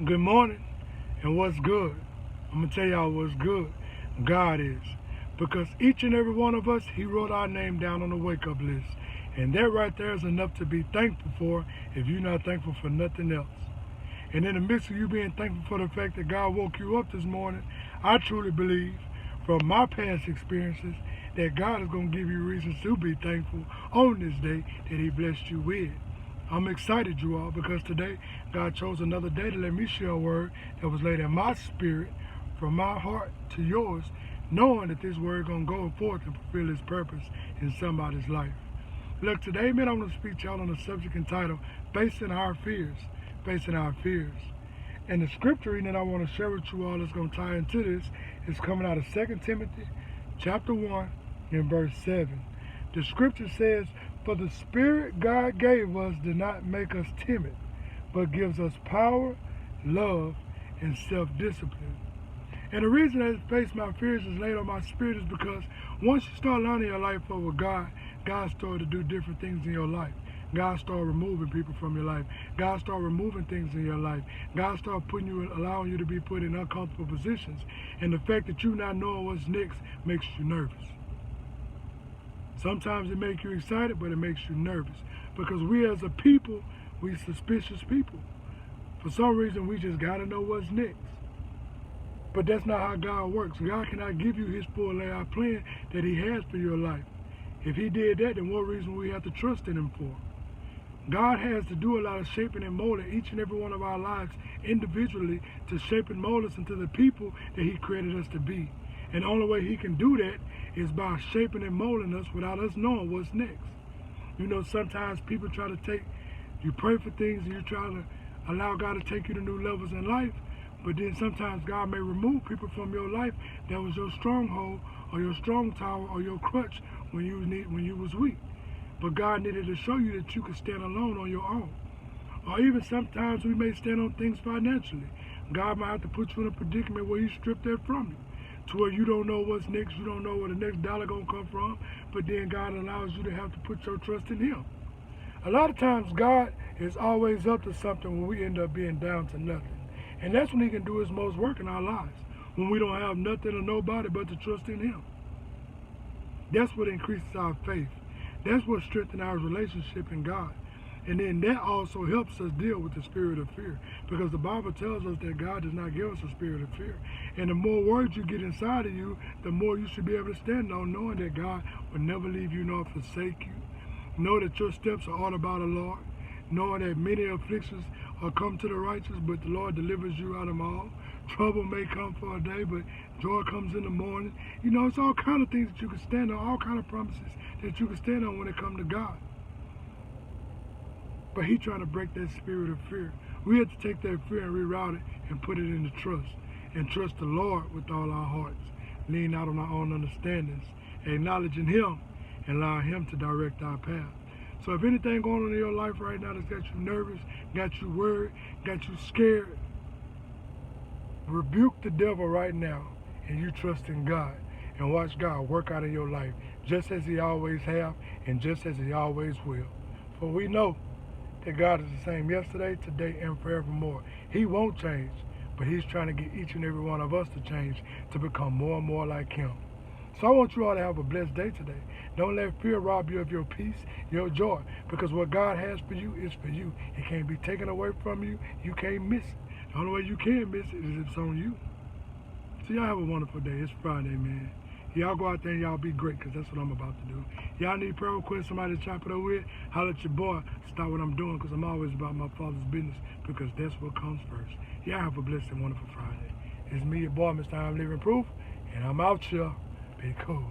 Good morning, and what's good? I'm going to tell y'all what's good. God is. Because each and every one of us, He wrote our name down on the wake up list. And that right there is enough to be thankful for if you're not thankful for nothing else. And in the midst of you being thankful for the fact that God woke you up this morning, I truly believe from my past experiences that God is going to give you reasons to be thankful on this day that He blessed you with. I'm excited, you all, because today God chose another day to let me share a word that was laid in my spirit from my heart to yours, knowing that this word going to go forth and fulfill its purpose in somebody's life. Look, today, man, I'm going to speak to y'all on the subject entitled, Facing Our Fears. Facing Our Fears. And the scripture reading that I want to share with you all that's going to tie into this is coming out of 2 Timothy chapter 1 and verse 7. The scripture says, "For the Spirit God gave us did not make us timid, but gives us power, love, and self-discipline." And the reason that Face My Fears is laid on my spirit is because once you start learning your life over God, God started to do different things in your life. God started removing people from your life. God started removing things in your life. God started allowing you to be put in uncomfortable positions. And the fact that you not knowing what's next makes you nervous. Sometimes it makes you excited, but it makes you nervous. Because we as a people, we suspicious people. For some reason, we just got to know what's next. But that's not how God works. God cannot give you His full layout plan that He has for your life. If He did that, then what reason we have to trust in Him for? God has to do a lot of shaping and molding each and every one of our lives individually to shape and mold us into the people that He created us to be. And the only way He can do that is by shaping and molding us without us knowing what's next. You know, sometimes people try to you pray for things and you try to allow God to take you to new levels in life, but then sometimes God may remove people from your life that was your stronghold or your strong tower or your crutch when you was weak. But God needed to show you that you could stand alone on your own. Or even sometimes we may stand on things financially. God might have to put you in a predicament where He stripped that from you, to where you don't know what's next, you don't know where the next dollar gonna come from, but then God allows you to have to put your trust in Him. A lot of times God is always up to something when we end up being down to nothing. And that's when He can do His most work in our lives, when we don't have nothing or nobody but to trust in Him. That's what increases our faith. That's what strengthens our relationship in God. And then that also helps us deal with the spirit of fear. Because the Bible tells us that God does not give us a spirit of fear. And the more words you get inside of you, the more you should be able to stand on, knowing that God will never leave you nor forsake you. Know that your steps are ordered by the Lord. Knowing that many afflictions are come to the righteous, but the Lord delivers you out of them all. Trouble may come for a day, but joy comes in the morning. You know, it's all kind of things that you can stand on, all kind of promises that you can stand on when it comes to God. But He trying to break that spirit of fear. We have to take that fear and reroute it and put it into trust. And trust the Lord with all our hearts. Lean out on our own understandings. Acknowledging Him and allowing Him to direct our path. So if anything going on in your life right now that's got you nervous, got you worried, got you scared, rebuke the devil right now and you trust in God. And watch God work out in your life just as He always have and just as He always will. For we know that God is the same yesterday, today, and forevermore. He won't change, but He's trying to get each and every one of us to change to become more and more like Him. So I want you all to have a blessed day today. Don't let fear rob you of your peace, your joy, because what God has for you is for you. It can't be taken away from you. You can't miss it. The only way you can miss it is if it's on you. So y'all have a wonderful day. It's Friday, man. Y'all go out there and y'all be great, because that's what I'm about to do. Y'all need prayer requests, somebody to chop it up with, holler at your boy. Stop what I'm doing, because I'm always about my Father's business, because that's what comes first. Y'all have a blessed and wonderful Friday. It's me, your boy, Mr. I'm Living Proof, and I'm out here. Be cool.